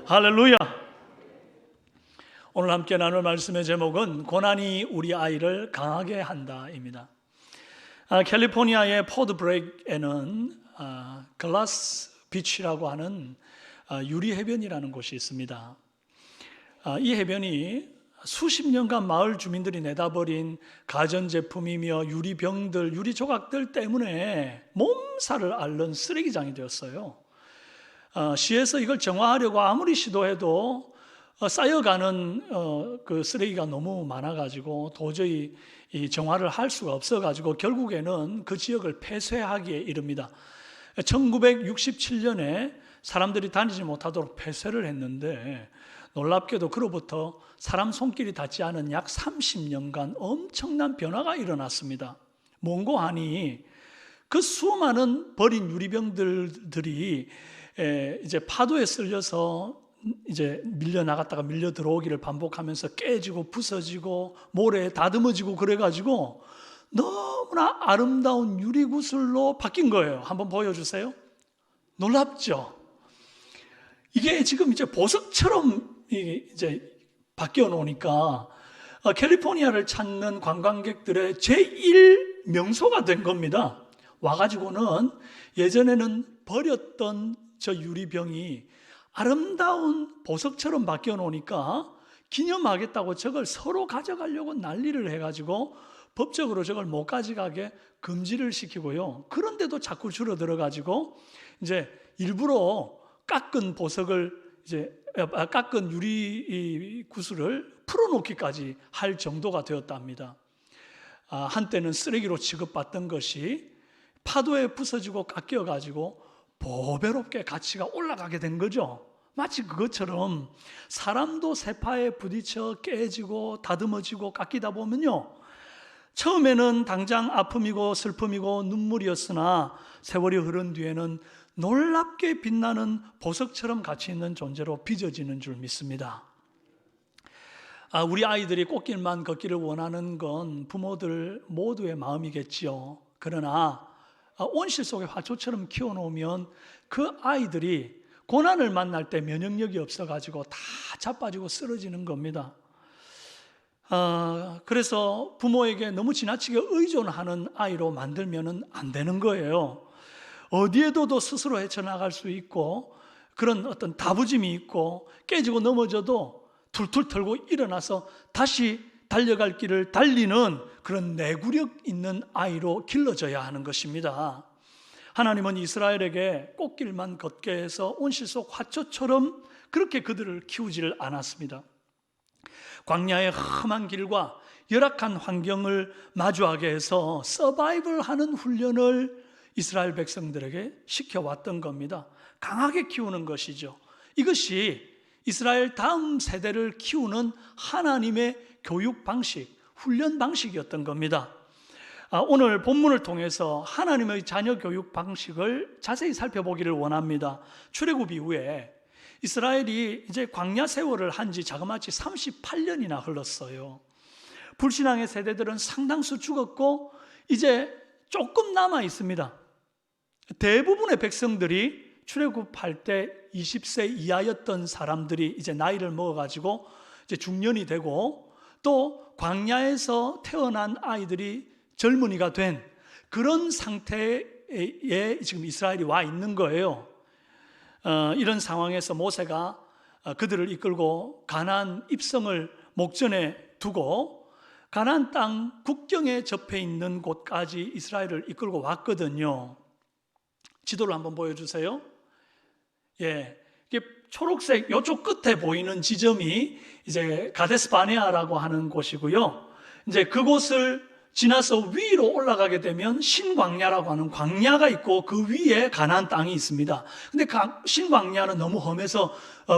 할렐루야. 오늘 함께 나눌 말씀의 제목은 고난이 우리 아이를 강하게 한다입니다. 캘리포니아의 포드 브레이크에는 글라스 비치라고 하는 유리 해변이라는 곳이 있습니다. 이 해변이 수십 년간 마을 주민들이 내다버린 가전제품이며 유리병들, 유리조각들 때문에 몸살을 앓는 쓰레기장이 되었어요. 시에서 이걸 정화하려고 아무리 시도해도 쌓여가는 그 쓰레기가 너무 많아가지고 도저히 이 정화를 할 수가 없어가지고 결국에는 그 지역을 폐쇄하기에 이릅니다. 1967년에 사람들이 다니지 못하도록 폐쇄를 했는데 놀랍게도 그로부터 사람 손길이 닿지 않은 약 30년간 엄청난 변화가 일어났습니다. 뭔고 하니 그 수많은 버린 유리병들이 이제 파도에 쓸려서 이제 밀려 나갔다가 밀려 들어오기를 반복하면서 깨지고 부서지고 모래에 다듬어지고 그래가지고 너무나 아름다운 유리구슬로 바뀐 거예요. 한번 보여주세요. 놀랍죠? 이게 지금 이제 보석처럼 이제 바뀌어 놓으니까 캘리포니아를 찾는 관광객들의 제1 명소가 된 겁니다. 와가지고는 예전에는 버렸던 저 유리병이 아름다운 보석처럼 바뀌어 놓으니까 기념하겠다고 저걸 서로 가져가려고 난리를 해가지고 법적으로 저걸 못 가져가게 금지를 시키고요. 그런데도 자꾸 줄어들어가지고 이제 일부러 깎은 보석을 이제 깎은 유리 구슬을 풀어놓기까지 할 정도가 되었답니다. 한때는 쓰레기로 취급받던 것이 파도에 부서지고 깎여가지고 보배롭게 가치가 올라가게 된 거죠. 마치 그것처럼 사람도 세파에 부딪혀 깨지고 다듬어지고 깎이다 보면요, 처음에는 당장 아픔이고 슬픔이고 눈물이었으나 세월이 흐른 뒤에는 놀랍게 빛나는 보석처럼 가치 있는 존재로 빚어지는 줄 믿습니다. 우리 아이들이 꽃길만 걷기를 원하는 건 부모들 모두의 마음이겠지요. 그러나 온실 속의 화초처럼 키워놓으면 그 아이들이 고난을 만날 때 면역력이 없어가지고 다 자빠지고 쓰러지는 겁니다. 그래서 부모에게 너무 지나치게 의존하는 아이로 만들면 안 되는 거예요. 어디에도 스스로 헤쳐나갈 수 있고 그런 어떤 다부짐이 있고 깨지고 넘어져도 툴툴 털고 일어나서 다시 달려갈 길을 달리는 그런 내구력 있는 아이로 길러져야 하는 것입니다. 하나님은 이스라엘에게 꽃길만 걷게 해서 온실 속 화초처럼 그렇게 그들을 키우지를 않았습니다. 광야의 험한 길과 열악한 환경을 마주하게 해서 서바이벌하는 훈련을 이스라엘 백성들에게 시켜왔던 겁니다. 강하게 키우는 것이죠. 이것이 이스라엘 다음 세대를 키우는 하나님의 교육 방식, 훈련 방식이었던 겁니다. 오늘 본문을 통해서 하나님의 자녀 교육 방식을 자세히 살펴보기를 원합니다. 출애굽 이후에 이스라엘이 이제 광야 세월을 한 지 자그마치 38년이나 흘렀어요. 불신앙의 세대들은 상당수 죽었고 이제 조금 남아 있습니다. 대부분의 백성들이 출애굽할 때 20세 이하였던 사람들이 이제 나이를 먹어가지고 이제 중년이 되고 또 광야에서 태어난 아이들이 젊은이가 된 그런 상태에 지금 이스라엘이 와 있는 거예요. 이런 상황에서 모세가 그들을 이끌고 가나안 입성을 목전에 두고 가나안 땅 국경에 접해 있는 곳까지 이스라엘을 이끌고 왔거든요. 지도를 한번 보여주세요. 예, 이게 초록색 이쪽 끝에 보이는 지점이 이제 가데스 바네아라고 하는 곳이고요. 이제 그곳을 지나서 위로 올라가게 되면 신광야라고 하는 광야가 있고 그 위에 가나안 땅이 있습니다. 근데 신광야는 너무 험해서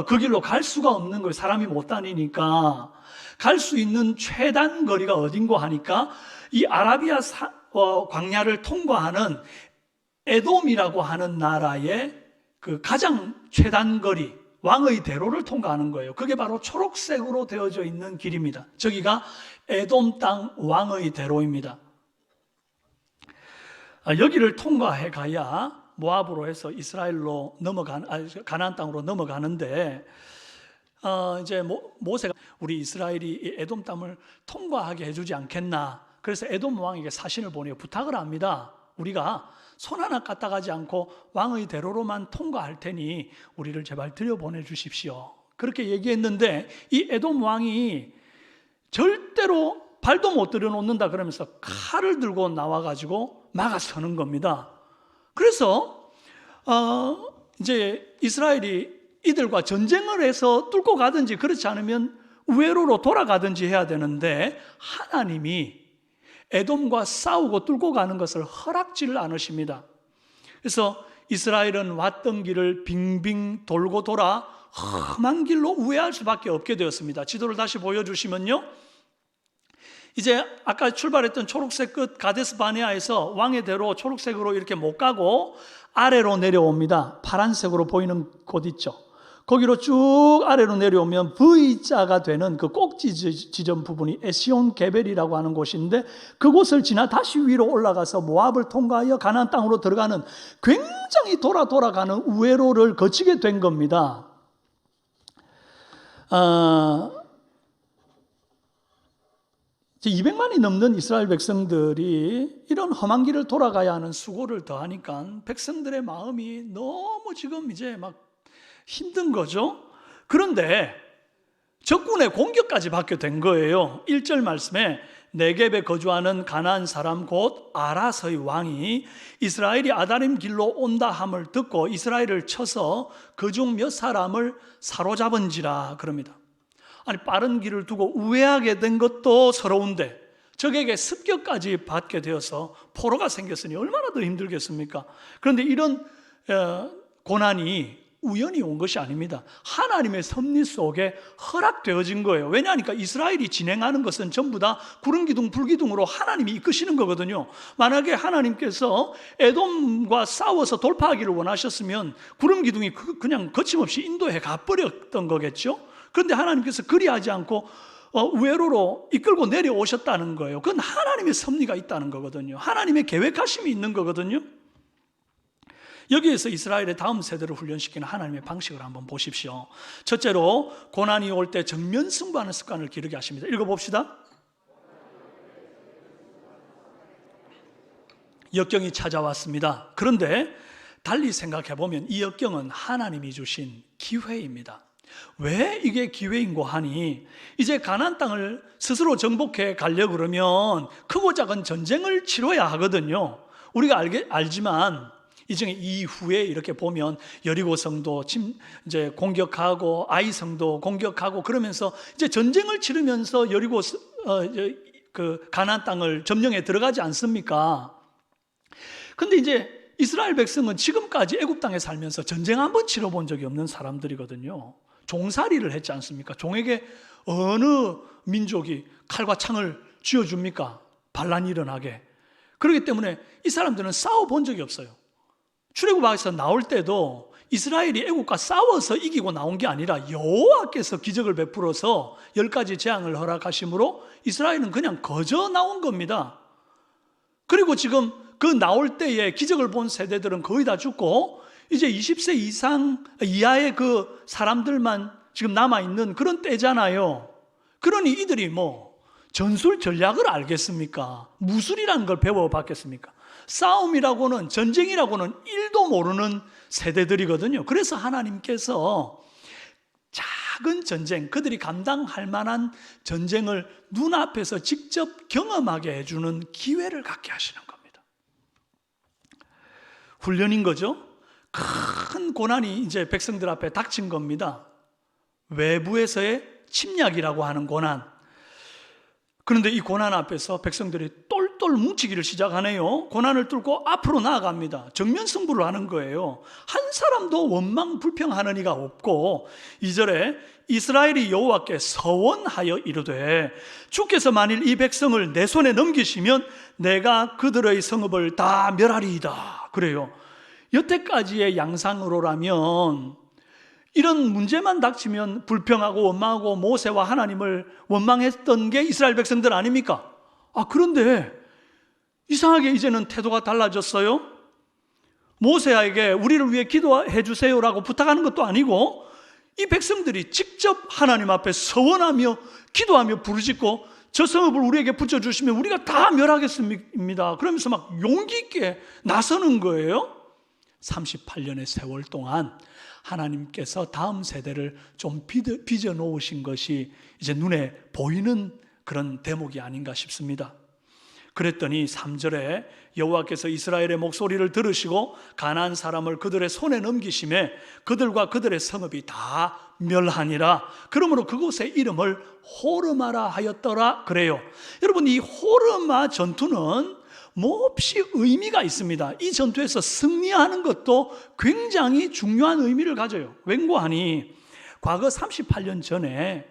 그 길로 갈 수가 없는 거예요. 사람이 못 다니니까. 갈 수 있는 최단 거리가 어딘고 하니까 이 아라비아 광야를 통과하는 에돔이라고 하는 나라의 그 가장 최단 거리, 왕의 대로를 통과하는 거예요. 그게 바로 초록색으로 되어져 있는 길입니다. 저기가 에돔 땅 왕의 대로입니다. 여기를 통과해 가야 모압으로 해서 이스라엘로 가나안 땅으로 넘어가는데 이제 모세가 우리 이스라엘이 이 에돔 땅을 통과하게 해주지 않겠나. 그래서 에돔 왕에게 사신을 보내어 부탁을 합니다. 우리가 손 하나 까딱하지 않고 왕의 대로로만 통과할 테니 우리를 제발 들여보내 주십시오. 그렇게 얘기했는데 이 에돔 왕이 절대로 발도 못 들여놓는다 그러면서 칼을 들고 나와가지고 막아서는 겁니다. 그래서 이제 이스라엘이 이들과 전쟁을 해서 뚫고 가든지 그렇지 않으면 우회로로 돌아가든지 해야 되는데 하나님이 에돔과 싸우고 뚫고 가는 것을 허락지를 않으십니다. 그래서 이스라엘은 왔던 길을 빙빙 돌고 돌아 험한 길로 우회할 수밖에 없게 되었습니다. 지도를 다시 보여주시면요, 이제 아까 출발했던 초록색 끝 가데스 바네아에서 왕의 대로 초록색으로 이렇게 못 가고 아래로 내려옵니다. 파란색으로 보이는 곳 있죠. 거기로 쭉 아래로 내려오면 V자가 되는 그 꼭지 지점 부분이 에시온 게벨이라고 하는 곳인데, 그곳을 지나 다시 위로 올라가서 모압을 통과하여 가나안 땅으로 들어가는 굉장히 돌아가는 우회로를 거치게 된 겁니다. 200만이 넘는 이스라엘 백성들이 이런 험한 길을 돌아가야 하는 수고를 더하니까 백성들의 마음이 너무 지금 이제 막 힘든 거죠. 그런데 적군의 공격까지 받게 된 거예요. 1절 말씀에 네겝에 거주하는 가나안 사람 곧 아라서의 왕이 이스라엘이 아다림 길로 온다 함을 듣고 이스라엘을 쳐서 그중 몇 사람을 사로잡은지라 그럽니다. 아니, 빠른 길을 두고 우회하게 된 것도 서러운데 적에게 습격까지 받게 되어서 포로가 생겼으니 얼마나 더 힘들겠습니까? 그런데 이런 고난이 우연히 온 것이 아닙니다. 하나님의 섭리 속에 허락되어진 거예요. 왜냐하니까 이스라엘이 진행하는 것은 전부 다 구름기둥 불기둥으로 하나님이 이끄시는 거거든요. 만약에 하나님께서 에돔과 싸워서 돌파하기를 원하셨으면 구름기둥이 그냥 거침없이 인도해 가버렸던 거겠죠. 그런데 하나님께서 그리하지 않고 우회로로 이끌고 내려오셨다는 거예요. 그건 하나님의 섭리가 있다는 거거든요. 하나님의 계획하심이 있는 거거든요. 여기에서 이스라엘의 다음 세대를 훈련시키는 하나님의 방식을 한번 보십시오. 첫째로 고난이 올 때 정면 승부하는 습관을 기르게 하십니다. 읽어봅시다. 역경이 찾아왔습니다. 그런데 달리 생각해보면 이 역경은 하나님이 주신 기회입니다. 왜 이게 기회인고 하니, 이제 가나안 땅을 스스로 정복해 가려고 그러면 크고 작은 전쟁을 치러야 하거든요. 우리가 알지만 이후에 이렇게 보면 여리고 성도 이제 공격하고 아이 성도 공격하고 그러면서 이제 전쟁을 치르면서 여리고 그 가나안 땅을 점령해 들어가지 않습니까? 근데 이제 이스라엘 백성은 지금까지 애굽 땅에 살면서 전쟁 한번 치러본 적이 없는 사람들이거든요. 종살이를 했지 않습니까? 종에게 어느 민족이 칼과 창을 쥐어줍니까? 반란이 일어나게. 그렇기 때문에 이 사람들은 싸워본 적이 없어요. 출애굽에서 나올 때도 이스라엘이 애굽과 싸워서 이기고 나온 게 아니라 여호와께서 기적을 베풀어서 10가지 재앙을 허락하심으로 이스라엘은 그냥 거저 나온 겁니다. 그리고 지금 그 나올 때에 기적을 본 세대들은 거의 다 죽고 이제 20세 이하의 그 사람들만 지금 남아있는 그런 때잖아요. 그러니 이들이 전술 전략을 알겠습니까? 무술이라는 걸 배워봤겠습니까? 싸움이라고는, 전쟁이라고는 1도 모르는 세대들이거든요. 그래서 하나님께서 작은 전쟁, 그들이 감당할 만한 전쟁을 눈앞에서 직접 경험하게 해주는 기회를 갖게 하시는 겁니다. 훈련인 거죠. 큰 고난이 이제 백성들 앞에 닥친 겁니다. 외부에서의 침략이라고 하는 고난. 그런데 이 고난 앞에서 백성들이 똘똘 뭉치기를 시작하네요. 고난을 뚫고 앞으로 나아갑니다. 정면 승부를 하는 거예요. 한 사람도 원망 불평하는 이가 없고, 2절에 이스라엘이 여호와께 서원하여 이르되 주께서 만일 이 백성을 내 손에 넘기시면 내가 그들의 성읍을 다 멸하리이다. 그래요. 여태까지의 양상으로라면 이런 문제만 닥치면 불평하고 원망하고 모세와 하나님을 원망했던 게 이스라엘 백성들 아닙니까? 그런데 이상하게 이제는 태도가 달라졌어요. 모세에게 우리를 위해 기도해 주세요라고 부탁하는 것도 아니고 이 백성들이 직접 하나님 앞에 서원하며 기도하며 부르짖고 저 성읍을 우리에게 붙여주시면 우리가 다 멸하겠습니다. 그러면서 막 용기 있게 나서는 거예요. 38년의 세월 동안 하나님께서 다음 세대를 좀 빚어 놓으신 것이 이제 눈에 보이는 그런 대목이 아닌가 싶습니다. 그랬더니 3절에 여호와께서 이스라엘의 목소리를 들으시고 가나안 사람을 그들의 손에 넘기심에 그들과 그들의 성읍이 다 멸하니라. 그러므로 그곳의 이름을 호르마라 하였더라 그래요. 여러분, 이 호르마 전투는 몹시 의미가 있습니다. 이 전투에서 승리하는 것도 굉장히 중요한 의미를 가져요. 왠고하니 과거 38년 전에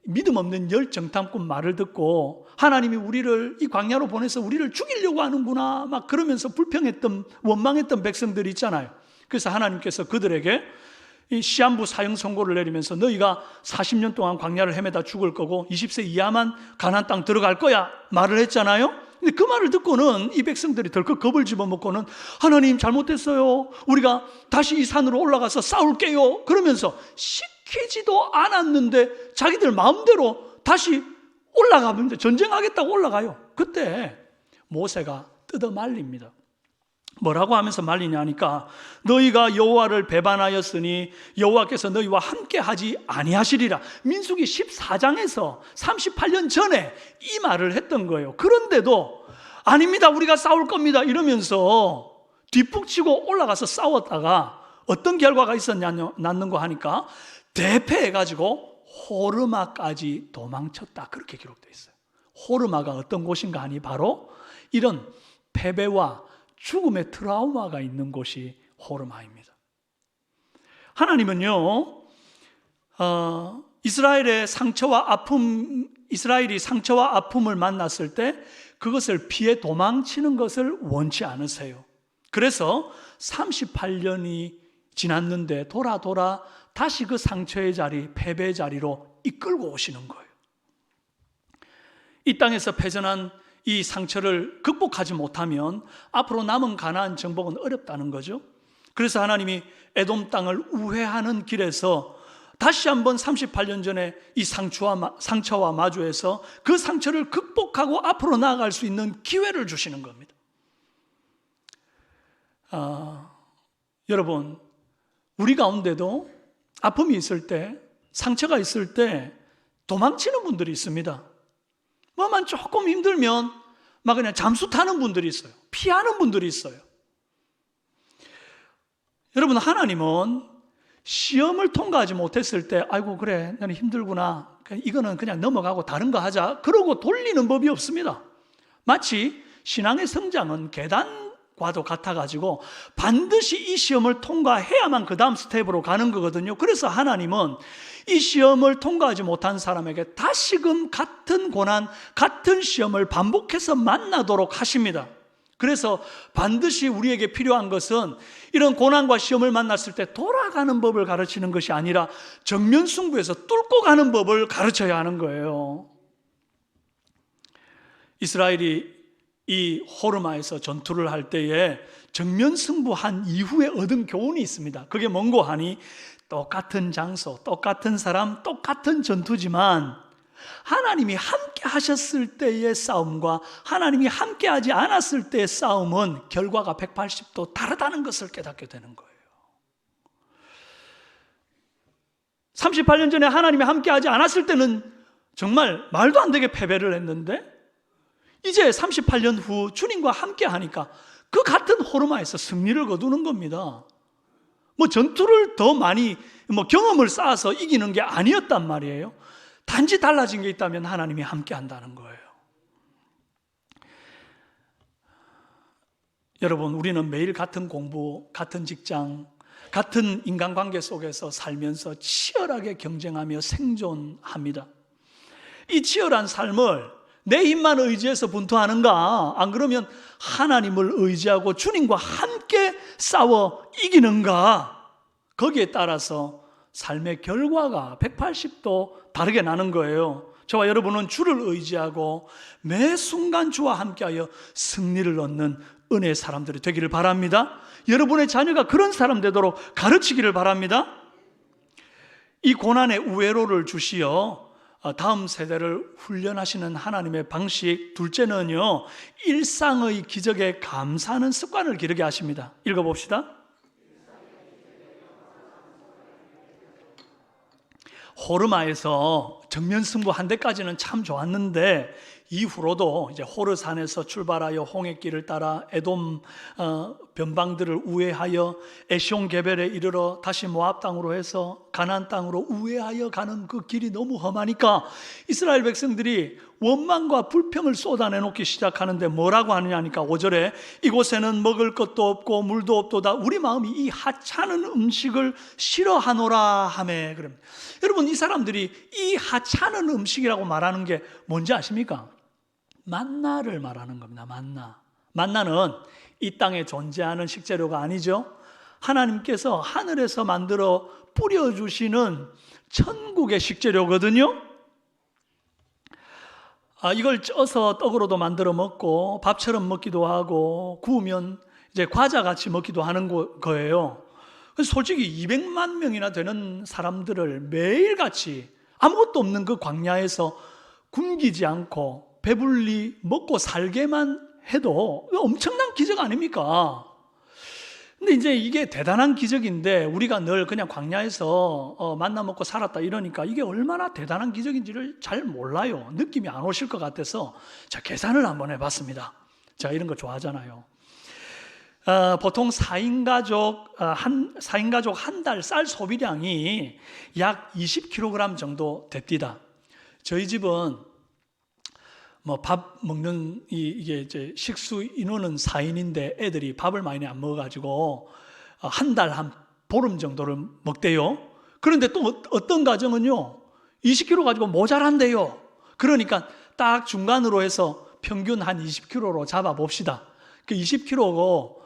믿음 없는 열정탐꾼 말을 듣고 하나님이 우리를 이 광야로 보내서 우리를 죽이려고 하는구나 막 그러면서 불평했던 원망했던 백성들이 있잖아요. 그래서 하나님께서 그들에게 이 시한부 사형 선고를 내리면서 너희가 40년 동안 광야를 헤매다 죽을 거고 20세 이하만 가나안 땅 들어갈 거야 말을 했잖아요. 근데 그 말을 듣고는 이 백성들이 덜컥 겁을 집어먹고는 하나님 잘못했어요. 우리가 다시 이 산으로 올라가서 싸울게요. 그러면서 시키지도 않았는데 자기들 마음대로 다시 올라가면 전쟁하겠다고 올라가요. 그때 모세가 뜯어 말립니다. 뭐라고 하면서 말리냐 하니까 너희가 여호와를 배반하였으니 여호와께서 너희와 함께 하지 아니하시리라. 민수기 14장에서 38년 전에 이 말을 했던 거예요. 그런데도 아닙니다, 우리가 싸울 겁니다 이러면서 뒷북치고 올라가서 싸웠다가 어떤 결과가 났는가 하니까 대패해가지고 호르마까지 도망쳤다, 그렇게 기록되어 있어요. 호르마가 어떤 곳인가 하니 바로 이런 패배와 죽음의 트라우마가 있는 곳이 호르마입니다. 하나님은요, 이스라엘이 상처와 아픔을 만났을 때 그것을 피해 도망치는 것을 원치 않으세요. 그래서 38년이 지났는데 돌아 다시 그 상처의 자리, 패배의 자리로 이끌고 오시는 거예요. 이 땅에서 패전한 이 상처를 극복하지 못하면 앞으로 남은 가나안 정복은 어렵다는 거죠. 그래서 하나님이 에돔 땅을 우회하는 길에서 다시 한번 38년 전에 이 상처와 마주해서 그 상처를 극복하고 앞으로 나아갈 수 있는 기회를 주시는 겁니다. 여러분, 우리 가운데도 아픔이 있을 때, 상처가 있을 때 도망치는 분들이 있습니다. 뭐만 조금 힘들면 막 그냥 잠수 타는 분들이 있어요. 피하는 분들이 있어요. 여러분, 하나님은 시험을 통과하지 못했을 때 아이고 그래 나는 힘들구나, 이거는 그냥 넘어가고 다른 거 하자 그러고 돌리는 법이 없습니다. 마치 신앙의 성장은 계단과도 같아가지고 반드시 이 시험을 통과해야만 그 다음 스텝으로 가는 거거든요. 그래서 하나님은 이 시험을 통과하지 못한 사람에게 다시금 같은 고난, 같은 시험을 반복해서 만나도록 하십니다. 그래서 반드시 우리에게 필요한 것은 이런 고난과 시험을 만났을 때 돌아가는 법을 가르치는 것이 아니라 정면 승부에서 뚫고 가는 법을 가르쳐야 하는 거예요. 이스라엘이 이 호르마에서 전투를 할 때에 정면 승부한 이후에 얻은 교훈이 있습니다. 그게 뭔고 하니 똑같은 장소, 똑같은 사람, 똑같은 전투지만 하나님이 함께 하셨을 때의 싸움과 하나님이 함께 하지 않았을 때의 싸움은 결과가 180도 다르다는 것을 깨닫게 되는 거예요. 38년 전에 하나님이 함께 하지 않았을 때는 정말 말도 안 되게 패배를 했는데 이제 38년 후 주님과 함께 하니까 그 같은 호르마에서 승리를 거두는 겁니다. 전투를 더 많이 경험을 쌓아서 이기는 게 아니었단 말이에요. 단지 달라진 게 있다면 하나님이 함께 한다는 거예요. 여러분, 우리는 매일 같은 공부, 같은 직장, 같은 인간관계 속에서 살면서 치열하게 경쟁하며 생존합니다. 이 치열한 삶을 내 힘만 의지해서 분투하는가, 안 그러면 하나님을 의지하고 주님과 함께 싸워 이기는가, 거기에 따라서 삶의 결과가 180도 다르게 나는 거예요. 저와 여러분은 주를 의지하고 매 순간 주와 함께하여 승리를 얻는 은혜의 사람들이 되기를 바랍니다. 여러분의 자녀가 그런 사람 되도록 가르치기를 바랍니다. 이 고난의 우회로를 주시어 다음 세대를 훈련하시는 하나님의 방식. 둘째는요, 일상의 기적에 감사하는 습관을 기르게 하십니다. 읽어봅시다. 호르마에서 정면 승부한 데까지는 참 좋았는데 이후로도 이제 호르산에서 출발하여 홍해길을 따라 에돔 변방들을 우회하여 에시온 게벨에 이르러 다시 모압 땅으로 해서 가나안 땅으로 우회하여 가는 그 길이 너무 험하니까 이스라엘 백성들이 원망과 불평을 쏟아내놓기 시작하는데 뭐라고 하느냐니까 5절에 이곳에는 먹을 것도 없고 물도 없도다. 우리 마음이 이 하찮은 음식을 싫어하노라 하매. 그럽니다. 여러분, 이 사람들이 이 하찮은 음식이라고 말하는 게 뭔지 아십니까? 만나를 말하는 겁니다. 만나는 이 땅에 존재하는 식재료가 아니죠. 하나님께서 하늘에서 만들어 뿌려주시는 천국의 식재료거든요. 이걸 쪄서 떡으로도 만들어 먹고 밥처럼 먹기도 하고 구우면 이제 과자같이 먹기도 하는 거예요. 그래서 솔직히 200만 명이나 되는 사람들을 매일같이 아무것도 없는 그 광야에서 굶기지 않고 배불리 먹고 살게만 해도 엄청난 기적 아닙니까? 근데 이제 이게 대단한 기적인데 우리가 늘 그냥 광야에서 만나 먹고 살았다 이러니까 이게 얼마나 대단한 기적인지를 잘 몰라요. 느낌이 안 오실 것 같아서 자, 계산을 한번 해봤습니다. 제가 이런 거 좋아하잖아요. 보통 4인 가족 한 달 쌀 소비량이 약 20kg 정도 됩니다. 저희 집은 뭐 밥 먹는 이게 이제 식수 인원은 4인인데 애들이 밥을 많이 안 먹어가지고 한 달 한 보름 정도를 먹대요. 그런데 또 어떤 가정은요 20kg 가지고 모자란대요. 그러니까 딱 중간으로 해서 평균 한 20kg로 잡아봅시다. 그 20kg고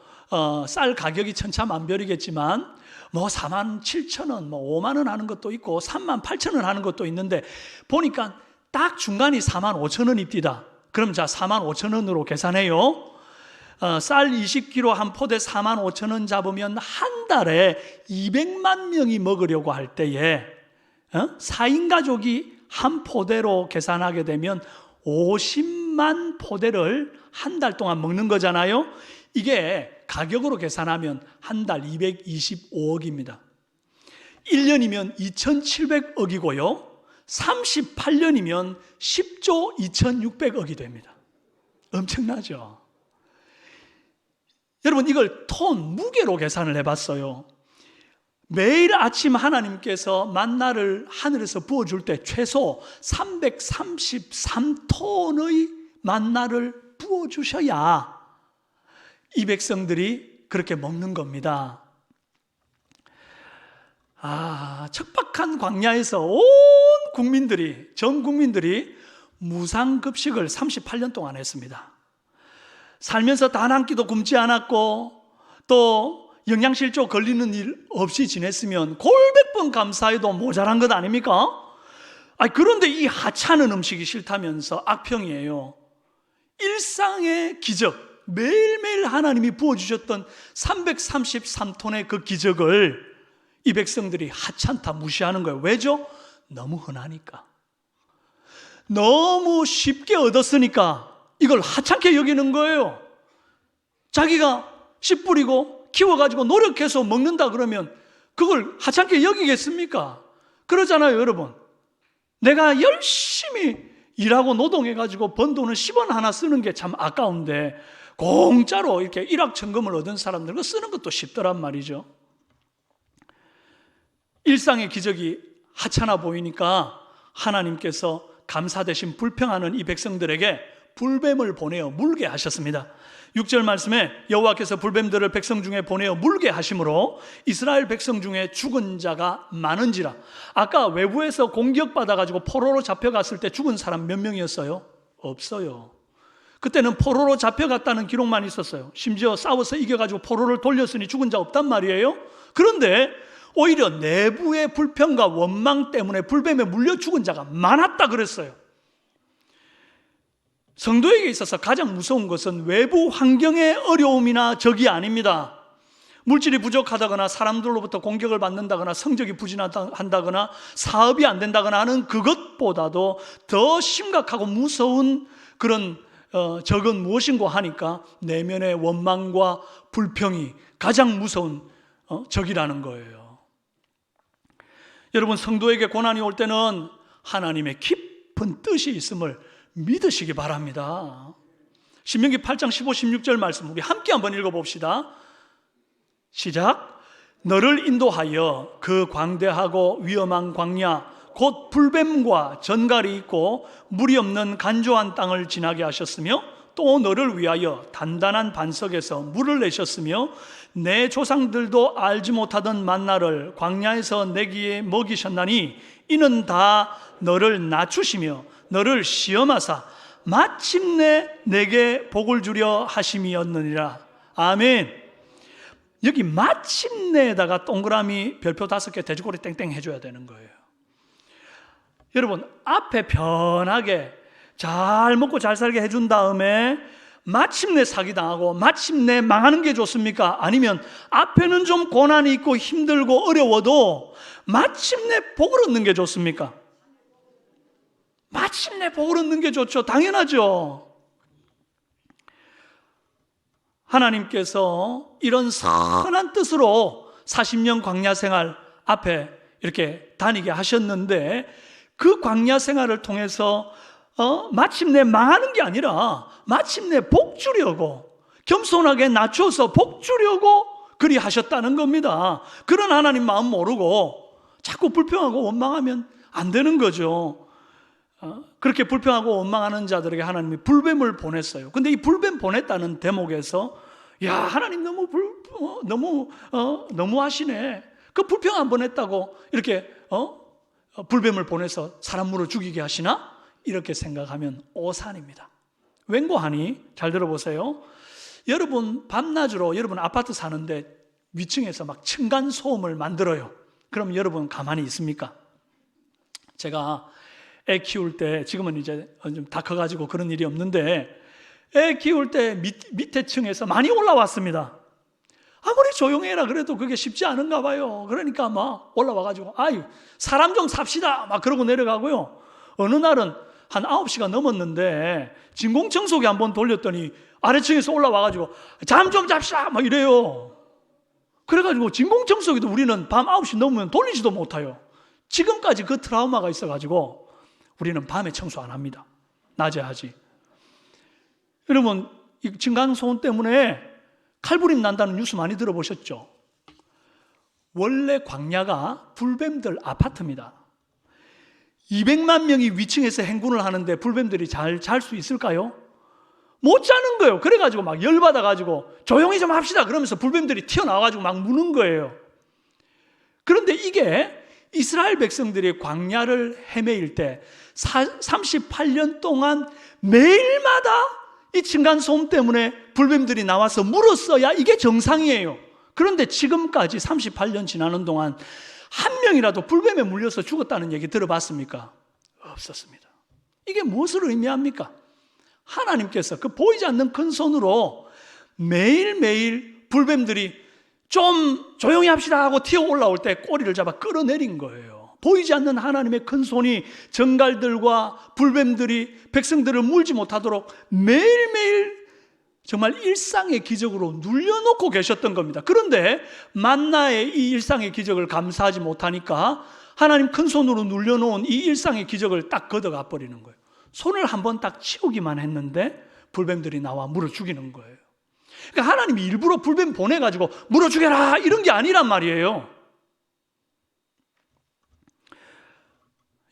쌀 가격이 천차만별이겠지만 뭐 47,000원, 뭐 5만 원 하는 것도 있고 38,000원 하는 것도 있는데 보니까 딱 중간이 45,000원입니다. 그럼 자 45,000원으로 계산해요. 쌀 20kg 한 포대 45,000원 잡으면 한 달에 200만 명이 먹으려고 할 때에 4인 가족이 한 포대로 계산하게 되면 50만 포대를 한 달 동안 먹는 거잖아요. 이게 가격으로 계산하면 한 달 225억입니다. 1년이면 2,700억이고요. 38년이면 10조 2,600억이 됩니다. 엄청나죠? 여러분, 이걸 톤, 무게로 계산을 해봤어요. 매일 아침 하나님께서 만나를 하늘에서 부어줄 때 최소 333톤의 만나를 부어주셔야 이 백성들이 그렇게 먹는 겁니다. 척박한 광야에서 온 국민들이, 전 국민들이 무상급식을 38년 동안 했습니다. 살면서 단 한 끼도 굶지 않았고 또 영양실조 걸리는 일 없이 지냈으면 골백 번 감사해도 모자란 것 아닙니까? 그런데 이 하찮은 음식이 싫다면서 악평이에요. 일상의 기적, 매일매일 하나님이 부어주셨던 333톤의 그 기적을 이 백성들이 하찮다 무시하는 거예요. 왜죠? 너무 흔하니까. 너무 쉽게 얻었으니까 이걸 하찮게 여기는 거예요. 자기가 씨 뿌리고 키워가지고 노력해서 먹는다 그러면 그걸 하찮게 여기겠습니까? 그러잖아요, 여러분. 내가 열심히 일하고 노동해가지고 번 돈은 10원 하나 쓰는 게 참 아까운데 공짜로 이렇게 일확천금을 얻은 사람들 그 쓰는 것도 쉽더란 말이죠. 일상의 기적이 하찮아 보이니까 하나님께서 감사 대신 불평하는 이 백성들에게 불뱀을 보내어 물게 하셨습니다. 6절 말씀에 여호와께서 불뱀들을 백성 중에 보내어 물게 하심으로 이스라엘 백성 중에 죽은 자가 많은지라. 아까 외부에서 공격받아가지고 포로로 잡혀갔을 때 죽은 사람 몇 명이었어요? 없어요. 그때는 포로로 잡혀갔다는 기록만 있었어요. 심지어 싸워서 이겨가지고 포로를 돌렸으니 죽은 자 없단 말이에요. 그런데 오히려 내부의 불평과 원망 때문에 불뱀에 물려 죽은 자가 많았다 그랬어요. 성도에게 있어서 가장 무서운 것은 외부 환경의 어려움이나 적이 아닙니다. 물질이 부족하다거나 사람들로부터 공격을 받는다거나 성적이 부진한다거나 사업이 안 된다거나 하는 그것보다도 더 심각하고 무서운 그런 적은 무엇인고 하니까 내면의 원망과 불평이 가장 무서운 적이라는 거예요. 여러분, 성도에게 고난이 올 때는 하나님의 깊은 뜻이 있음을 믿으시기 바랍니다. 신명기 8장 15, 16절 말씀 우리 함께 한번 읽어봅시다. 시작. 너를 인도하여 그 광대하고 위험한 광야 곧 불뱀과 전갈이 있고 물이 없는 간조한 땅을 지나게 하셨으며 또 너를 위하여 단단한 반석에서 물을 내셨으며 내 조상들도 알지 못하던 만나를 광야에서 내게 먹이셨나니 이는 다 너를 낮추시며 너를 시험하사 마침내 내게 복을 주려 하심이었느니라. 아멘. 여기 마침내에다가 동그라미 별표 5개 돼지꼬리 땡땡 해줘야 되는 거예요. 여러분, 앞에 편하게 잘 먹고 잘 살게 해준 다음에 마침내 사기당하고 마침내 망하는 게 좋습니까? 아니면 앞에는 좀 고난이 있고 힘들고 어려워도 마침내 복을 얻는 게 좋습니까? 마침내 복을 얻는 게 좋죠. 당연하죠. 하나님께서 이런 선한 뜻으로 40년 광야 생활 앞에 이렇게 다니게 하셨는데 그 광야 생활을 통해서 마침내 망하는 게 아니라 마침내 복 주려고 겸손하게 낮춰서 복 주려고 그리 하셨다는 겁니다. 그런 하나님 마음 모르고 자꾸 불평하고 원망하면 안 되는 거죠. 그렇게 불평하고 원망하는 자들에게 하나님이 불뱀을 보냈어요. 근데 이 불뱀 보냈다는 대목에서 야, 하나님 너무 하시네. 그 불평 한 번 했다고 이렇게 불뱀을 보내서 사람 물어 죽이게 하시나? 이렇게 생각하면 오산입니다. 왠고하니 잘 들어보세요. 여러분 밤낮으로 여러분 아파트 사는데 위층에서 막 층간 소음을 만들어요. 그럼 여러분 가만히 있습니까? 제가 애 키울 때, 지금은 이제 좀 다 커가지고 그런 일이 없는데 애 키울 때 밑에 층에서 많이 올라왔습니다. 아무리 조용해라 그래도 그게 쉽지 않은가 봐요. 그러니까 막 올라와가지고 아유 사람 좀 삽시다 막 그러고 내려가고요. 어느 날은 한 9시가 넘었는데 진공청소기 한번 돌렸더니 아래층에서 올라와가지고 잠 좀 잡시다 막 이래요. 그래가지고 진공청소기도 우리는 밤 9시 넘으면 돌리지도 못해요. 지금까지 그 트라우마가 있어가지고 우리는 밤에 청소 안 합니다. 낮에 하지. 여러분, 이 층간소음 때문에 칼부림 난다는 뉴스 많이 들어보셨죠? 원래 광야가 불뱀들 아파트입니다. 200만 명이 위층에서 행군을 하는데 불뱀들이 잘 잘 수 있을까요? 못 자는 거예요. 그래가지고 막 열받아가지고 조용히 좀 합시다 그러면서 불뱀들이 튀어나와가지고 막 무는 거예요. 그런데 이게 이스라엘 백성들이 광야를 헤매일 때 38년 동안 매일마다 이 층간소음 때문에 불뱀들이 나와서 물었어야 이게 정상이에요. 그런데 지금까지 38년 지나는 동안 한 명이라도 불뱀에 물려서 죽었다는 얘기 들어봤습니까? 없었습니다. 이게 무엇을 의미합니까? 하나님께서 그 보이지 않는 큰 손으로 매일매일 불뱀들이 좀 조용히 합시다 하고 튀어 올라올 때 꼬리를 잡아 끌어내린 거예요. 보이지 않는 하나님의 큰 손이 정갈들과 불뱀들이 백성들을 물지 못하도록 매일매일 정말 일상의 기적으로 눌려놓고 계셨던 겁니다. 그런데 만나의 이 일상의 기적을 감사하지 못하니까 하나님 큰 손으로 눌려놓은 이 일상의 기적을 딱 걷어가 버리는 거예요. 손을 한번 딱 치우기만 했는데 불뱀들이 나와 물어 죽이는 거예요. 그러니까 하나님이 일부러 불뱀 보내가지고 물어 죽여라 이런 게 아니란 말이에요.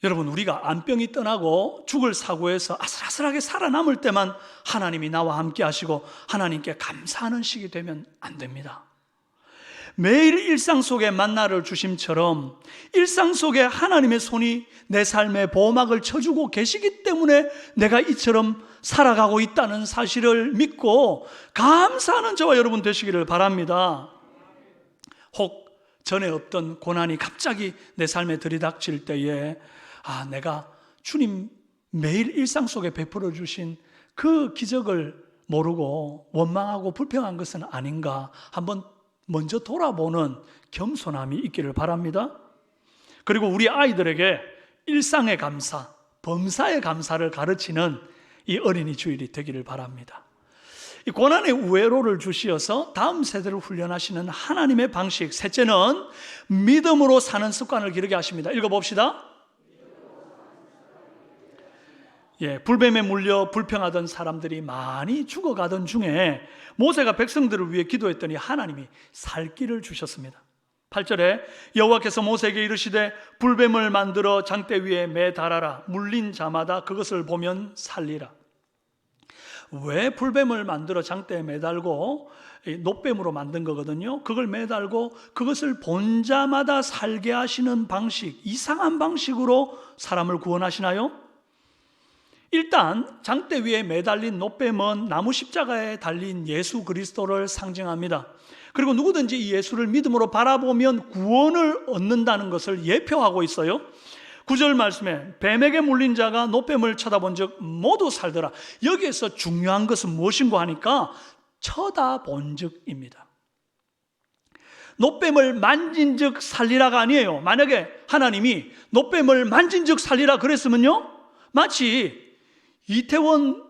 여러분, 우리가 안병이 떠나고 죽을 사고에서 아슬아슬하게 살아남을 때만 하나님이 나와 함께 하시고 하나님께 감사하는 시기 되면 안 됩니다. 매일 일상 속에 만나를 주심처럼 일상 속에 하나님의 손이 내 삶의 보호막을 쳐주고 계시기 때문에 내가 이처럼 살아가고 있다는 사실을 믿고 감사하는 저와 여러분 되시기를 바랍니다. 혹 전에 없던 고난이 갑자기 내 삶에 들이닥칠 때에 내가 주님 매일 일상 속에 베풀어 주신 그 기적을 모르고 원망하고 불평한 것은 아닌가 한번 먼저 돌아보는 겸손함이 있기를 바랍니다. 그리고 우리 아이들에게 일상의 감사, 범사의 감사를 가르치는 이 어린이 주일이 되기를 바랍니다. 이 고난의 우회로를 주시어서 다음 세대를 훈련하시는 하나님의 방식, 셋째는 믿음으로 사는 습관을 기르게 하십니다. 읽어봅시다. 불뱀에 물려 불평하던 사람들이 많이 죽어가던 중에 모세가 백성들을 위해 기도했더니 하나님이 살 길을 주셨습니다. 8절에 여호와께서 모세에게 이르시되 불뱀을 만들어 장대 위에 매달아라. 물린 자마다 그것을 보면 살리라. 왜 불뱀을 만들어 장대에 매달고 놋뱀으로 만든 거거든요. 그걸 매달고 그것을 본 자마다 살게 하시는 방식, 이상한 방식으로 사람을 구원하시나요? 일단 장대 위에 매달린 놋뱀은 나무 십자가에 달린 예수 그리스도를 상징합니다. 그리고 누구든지 이 예수를 믿음으로 바라보면 구원을 얻는다는 것을 예표하고 있어요. 9절 말씀에 뱀에게 물린 자가 놋뱀을 쳐다본 즉 모두 살더라. 여기에서 중요한 것은 무엇인가 하니까 쳐다본 즉입니다. 놋뱀을 만진 즉 살리라가 아니에요. 만약에 하나님이 놋뱀을 만진 즉 살리라 그랬으면요, 마치 이태원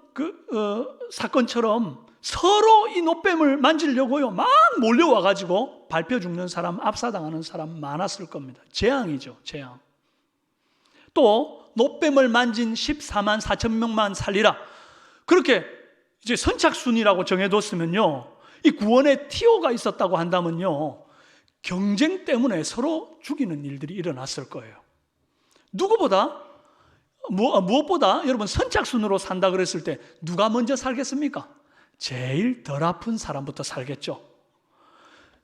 사건처럼 서로 이 놋뱀을 만지려고요 막 몰려와가지고 밟혀 죽는 사람, 압사당하는 사람 많았을 겁니다. 재앙이죠, 재앙. 또 놋뱀을 만진 14만 4천 명만 살리라, 그렇게 이제 선착순이라고 정해뒀으면요, 이 구원에 티오가 있었다고 한다면요, 경쟁 때문에 서로 죽이는 일들이 일어났을 거예요. 누구보다 무엇보다 여러분 선착순으로 산다 그랬을 때 누가 먼저 살겠습니까? 제일 덜 아픈 사람부터 살겠죠.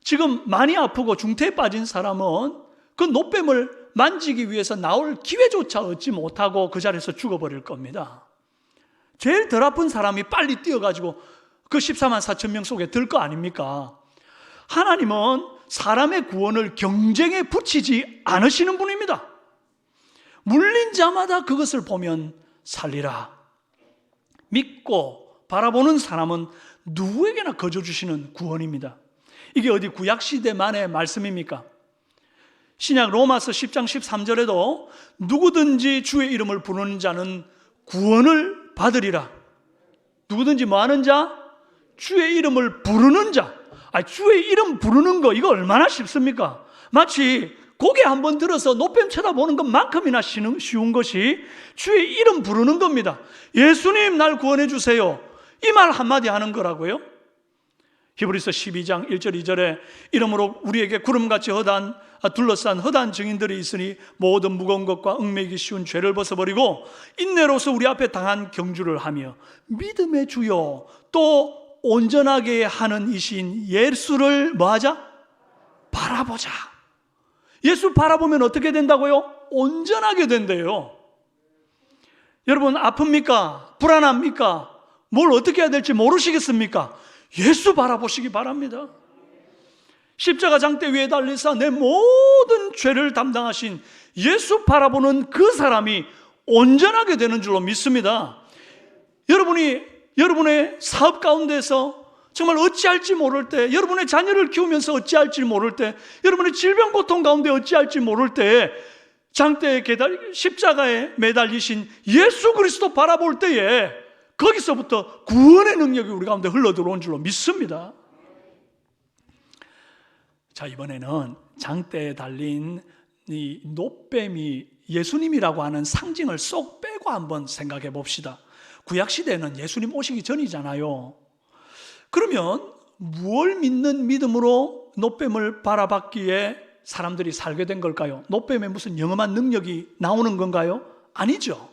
지금 많이 아프고 중태에 빠진 사람은 그 놋뱀을 만지기 위해서 나올 기회조차 얻지 못하고 그 자리에서 죽어버릴 겁니다. 제일 덜 아픈 사람이 빨리 뛰어가지고 그 14만 4천 명 속에 들 거 아닙니까? 하나님은 사람의 구원을 경쟁에 붙이지 않으시는 분입니다. 물린 자마다 그것을 보면 살리라. 믿고 바라보는 사람은 누구에게나 거저 주시는 구원입니다. 이게 어디 구약시대만의 말씀입니까? 신약 로마서 10장 13절에도 누구든지 주의 이름을 부르는 자는 구원을 받으리라. 누구든지 뭐하는 자? 주의 이름을 부르는 자. 주의 이름 부르는 거 이거 얼마나 쉽습니까? 마치 고개 한번 들어서 놋뱀 쳐다보는 것만큼이나 쉬운 것이 주의 이름 부르는 겁니다. 예수님 날 구원해 주세요, 이 말 한마디 하는 거라고요. 히브리서 12장 1절 2절에 이러므로 우리에게 구름같이 둘러싼 허다한 증인들이 있으니 모든 무거운 것과 얽매이기 쉬운 죄를 벗어버리고 인내로서 우리 앞에 당한 경주를 하며 믿음의 주요 또 온전하게 하는 이신 예수를 뭐하자? 바라보자. 예수 바라보면 어떻게 된다고요? 온전하게 된대요. 여러분 아픕니까? 불안합니까? 뭘 어떻게 해야 될지 모르시겠습니까? 예수 바라보시기 바랍니다. 십자가 장대 위에 달리사 내 모든 죄를 담당하신 예수 바라보는 그 사람이 온전하게 되는 줄로 믿습니다. 여러분의 사업 가운데서 정말 어찌할지 모를 때, 여러분의 자녀를 키우면서 어찌할지 모를 때, 여러분의 질병 고통 가운데 어찌할지 모를 때 장대에 십자가에 매달리신 예수 그리스도 바라볼 때에 거기서부터 구원의 능력이 우리 가운데 흘러들어온 줄로 믿습니다. 자, 이번에는 장대에 달린 이 놋뱀이 예수님이라고 하는 상징을 쏙 빼고 한번 생각해 봅시다. 구약시대는 예수님 오시기 전이잖아요. 그러면 무엇을 믿는 믿음으로 놋뱀을 바라봤기에 사람들이 살게 된 걸까요? 놋뱀에 무슨 영험한 능력이 나오는 건가요? 아니죠.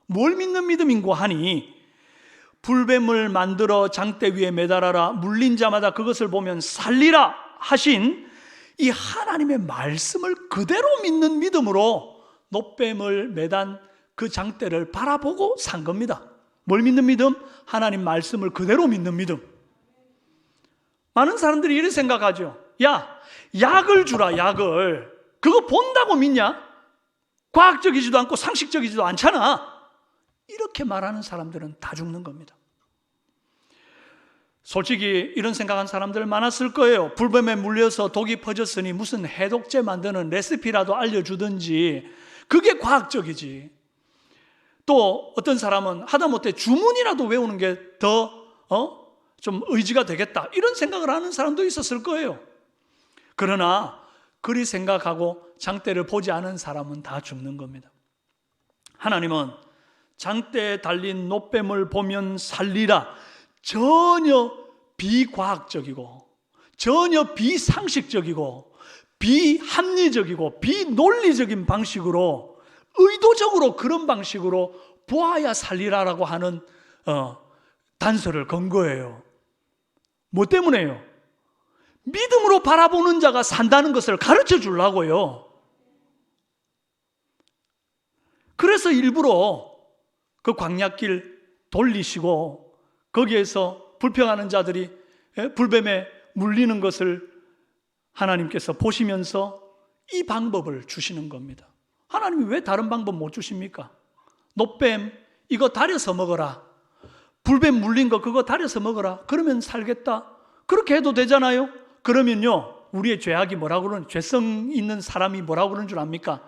뭘 믿는 믿음인고 하니 불뱀을 만들어 장대 위에 매달아라. 물린 자마다 그것을 보면 살리라 하신 이 하나님의 말씀을 그대로 믿는 믿음으로 놋뱀을 매단 그 장대를 바라보고 산 겁니다. 뭘 믿는 믿음? 하나님 말씀을 그대로 믿는 믿음. 많은 사람들이 이렇게 생각하죠. 야, 약을 주라, 약을. 그거 본다고 믿냐? 과학적이지도 않고 상식적이지도 않잖아. 이렇게 말하는 사람들은 다 죽는 겁니다. 솔직히 이런 생각한 사람들 많았을 거예요. 불뱀에 물려서 독이 퍼졌으니 무슨 해독제 만드는 레시피라도 알려주든지, 그게 과학적이지. 또 어떤 사람은 하다못해 주문이라도 외우는 게 더 좀 의지가 되겠다, 이런 생각을 하는 사람도 있었을 거예요. 그러나 그리 생각하고 장대를 보지 않은 사람은 다 죽는 겁니다. 하나님은 장대에 달린 노뱀을 보면 살리라, 전혀 비과학적이고 전혀 비상식적이고 비합리적이고 비논리적인 방식으로, 의도적으로 그런 방식으로 보아야 살리라라고 하는 단서를 건 거예요. 뭐 때문에요? 믿음으로 바라보는 자가 산다는 것을 가르쳐 주려고요. 그래서 일부러 그 광야길 돌리시고 거기에서 불평하는 자들이 불뱀에 물리는 것을 하나님께서 보시면서 이 방법을 주시는 겁니다. 하나님이 왜 다른 방법 못 주십니까? 노뱀 이거 다려서 먹어라, 불뱀 물린 거 그거 다려서 먹어라, 그러면 살겠다, 그렇게 해도 되잖아요. 그러면요, 우리의 죄악이 뭐라고 그러는, 죄성 있는 사람이 뭐라고 그러는 줄 압니까?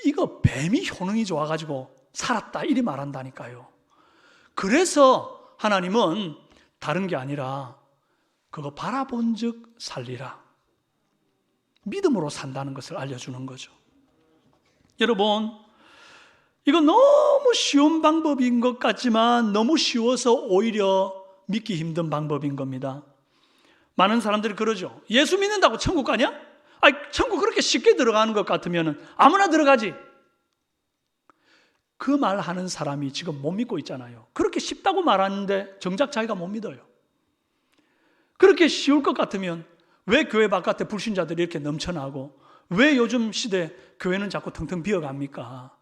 이거 뱀이 효능이 좋아가지고 살았다, 이리 말한다니까요. 그래서 하나님은 다른 게 아니라 그거 바라본 즉 살리라, 믿음으로 산다는 것을 알려주는 거죠. 여러분, 이거 너무 쉬운 방법인 것 같지만 너무 쉬워서 오히려 믿기 힘든 방법인 겁니다. 많은 사람들이 그러죠. 예수 믿는다고 천국 가냐? 아니, 천국 그렇게 쉽게 들어가는 것 같으면 아무나 들어가지. 그 말 하는 사람이 지금 못 믿고 있잖아요. 그렇게 쉽다고 말하는데 정작 자기가 못 믿어요. 그렇게 쉬울 것 같으면 왜 교회 바깥에 불신자들이 이렇게 넘쳐나고, 왜 요즘 시대 교회는 자꾸 텅텅 비어갑니까?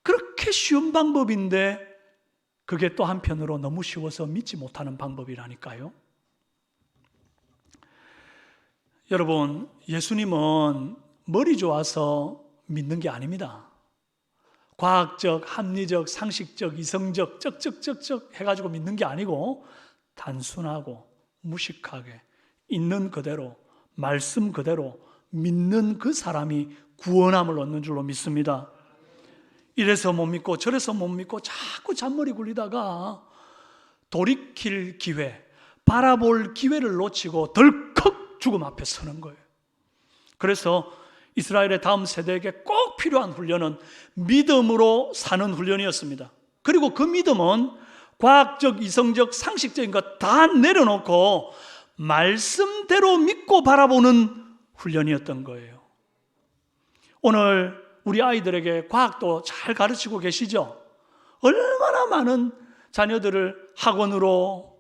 그렇게 쉬운 방법인데 그게 또 한편으로 너무 쉬워서 믿지 못하는 방법이라니까요. 여러분, 예수님은 머리 좋아서 믿는 게 아닙니다. 과학적, 합리적, 상식적, 이성적, 쩍쩍쩍쩍 해가지고 믿는 게 아니고 단순하고 무식하게 있는 그대로, 말씀 그대로 믿는 그 사람이 구원함을 얻는 줄로 믿습니다. 이래서 못 믿고 저래서 못 믿고 자꾸 잔머리 굴리다가 돌이킬 기회, 바라볼 기회를 놓치고 덜컥 죽음 앞에 서는 거예요. 그래서 이스라엘의 다음 세대에게 꼭 필요한 훈련은 믿음으로 사는 훈련이었습니다. 그리고 그 믿음은 과학적, 이성적, 상식적인 것 다 내려놓고 말씀대로 믿고 바라보는 훈련이었던 거예요. 오늘 우리 아이들에게 과학도 잘 가르치고 계시죠? 얼마나 많은 자녀들을 학원으로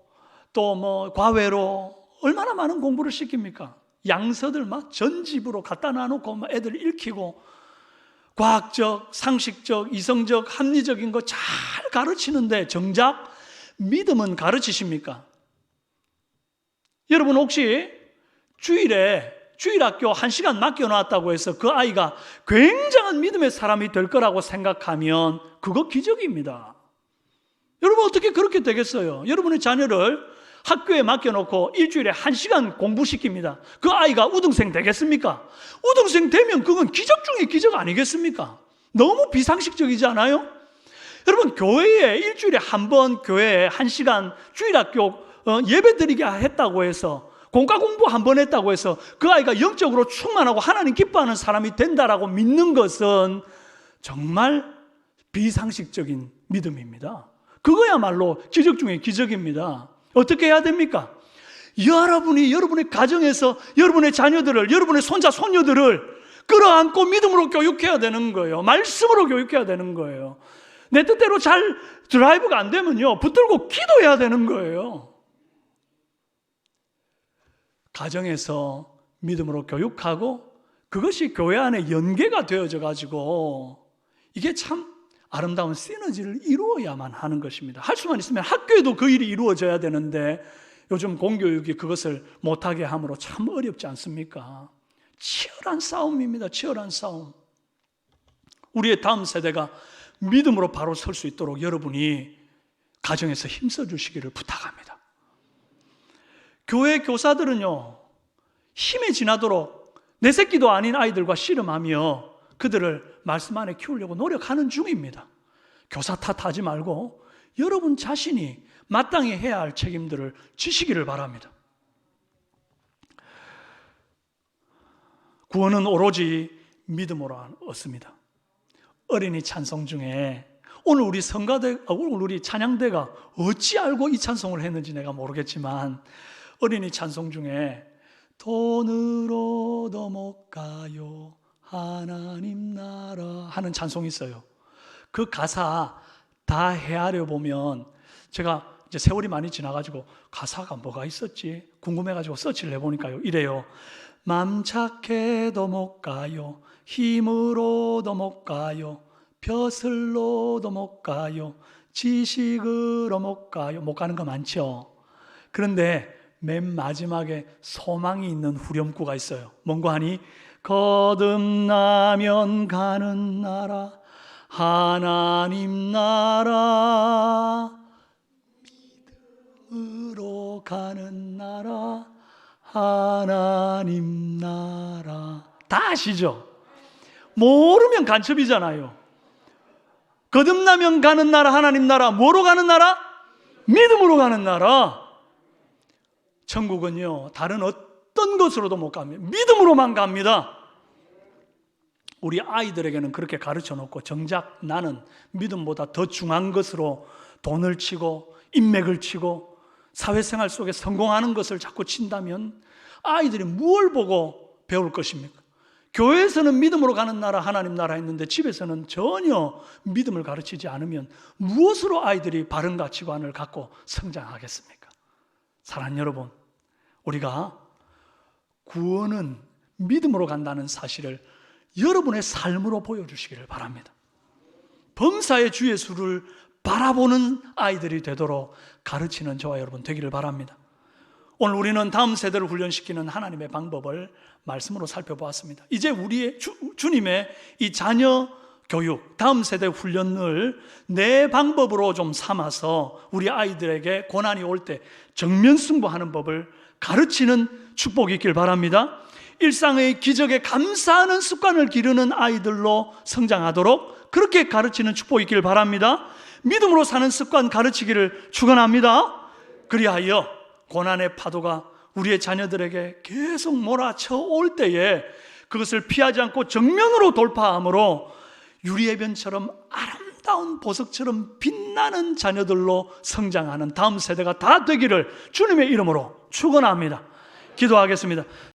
또 과외로 얼마나 많은 공부를 시킵니까? 양서들 막 전집으로 갖다 놔놓고 막 애들 읽히고 과학적, 상식적, 이성적, 합리적인 거 잘 가르치는데 정작 믿음은 가르치십니까? 여러분, 혹시 주일학교 1시간 맡겨놨다고 해서 그 아이가 굉장한 믿음의 사람이 될 거라고 생각하면 그거 기적입니다. 여러분, 어떻게 그렇게 되겠어요? 여러분의 자녀를 학교에 맡겨놓고 일주일에 1시간 공부시킵니다. 그 아이가 우등생 되겠습니까? 우등생 되면 그건 기적 중에 기적 아니겠습니까? 너무 비상식적이지 않아요? 여러분, 교회에 일주일에 한 번 교회에 1시간 주일학교 예배 드리게 했다고 해서, 공과 공부 한 번 했다고 해서 그 아이가 영적으로 충만하고 하나님 기뻐하는 사람이 된다라고 믿는 것은 정말 비상식적인 믿음입니다. 그거야말로 기적 중에 기적입니다. 어떻게 해야 됩니까? 여러분이 여러분의 가정에서 여러분의 자녀들을, 여러분의 손자, 손녀들을 끌어안고 믿음으로 교육해야 되는 거예요. 말씀으로 교육해야 되는 거예요. 내 뜻대로 잘 드라이브가 안 되면요, 붙들고 기도해야 되는 거예요. 가정에서 믿음으로 교육하고 그것이 교회 안에 연계가 되어져 가지고 이게 참 아름다운 시너지를 이루어야만 하는 것입니다. 할 수만 있으면 학교에도 그 일이 이루어져야 되는데 요즘 공교육이 그것을 못하게 함으로 참 어렵지 않습니까? 치열한 싸움입니다. 치열한 싸움. 우리의 다음 세대가 믿음으로 바로 설 수 있도록 여러분이 가정에서 힘써 주시기를 부탁합니다. 교회 교사들은요, 힘에 지나도록 내 새끼도 아닌 아이들과 씨름하며 그들을 말씀 안에 키우려고 노력하는 중입니다. 교사 탓하지 말고 여러분 자신이 마땅히 해야 할 책임들을 지시기를 바랍니다. 구원은 오로지 믿음으로 얻습니다. 어린이 찬송 중에 오늘 우리 찬양대가 어찌 알고 이 찬송을 했는지 내가 모르겠지만 어린이 찬송 중에 돈으로 더 못 가요 하나님 나라 하는 찬송이 있어요. 그 가사 다 헤아려 보면 제가 이제 세월이 많이 지나가지고 가사가 뭐가 있었지 궁금해가지고 서치를 해보니까요 이래요. 맘 착해도 못 가요 힘으로도 못 가요 벼슬로도 못 가요 지식으로 못 가요. 못 가는 거 많죠. 그런데 맨 마지막에 소망이 있는 후렴구가 있어요. 뭔고 하니 거듭나면 가는 나라 하나님 나라 믿음으로 가는 나라 하나님 나라. 다 아시죠? 모르면 간첩이잖아요. 거듭나면 가는 나라 하나님 나라. 뭐로 가는 나라? 믿음으로 가는 나라. 천국은요 다른 어떤 것으로도 못 갑니다. 믿음으로만 갑니다. 우리 아이들에게는 그렇게 가르쳐 놓고 정작 나는 믿음보다 더 중요한 것으로 돈을 치고 인맥을 치고 사회생활 속에 성공하는 것을 자꾸 친다면 아이들이 무엇을 보고 배울 것입니까? 교회에서는 믿음으로 가는 나라 하나님 나라 했는데 집에서는 전혀 믿음을 가르치지 않으면 무엇으로 아이들이 바른 가치관을 갖고 성장하겠습니까? 사랑하는 여러분, 우리가 구원은 믿음으로 간다는 사실을 여러분의 삶으로 보여주시기를 바랍니다. 범사의 주 예수를 바라보는 아이들이 되도록 가르치는 저와 여러분 되기를 바랍니다. 오늘 우리는 다음 세대를 훈련시키는 하나님의 방법을 말씀으로 살펴보았습니다. 이제 우리의 주님의 이 자녀 교육, 다음 세대 훈련을 내 방법으로 좀 삼아서 우리 아이들에게 고난이 올 때 정면 승부하는 법을 가르치는 축복이 있길 바랍니다. 일상의 기적에 감사하는 습관을 기르는 아이들로 성장하도록 그렇게 가르치는 축복이 있길 바랍니다. 믿음으로 사는 습관 가르치기를 축원합니다. 그리하여 고난의 파도가 우리의 자녀들에게 계속 몰아쳐 올 때에 그것을 피하지 않고 정면으로 돌파함으로 유리의 변처럼 아름다운 보석처럼 빛나는 자녀들로 성장하는 다음 세대가 다 되기를 주님의 이름으로 축원합니다. 기도하겠습니다.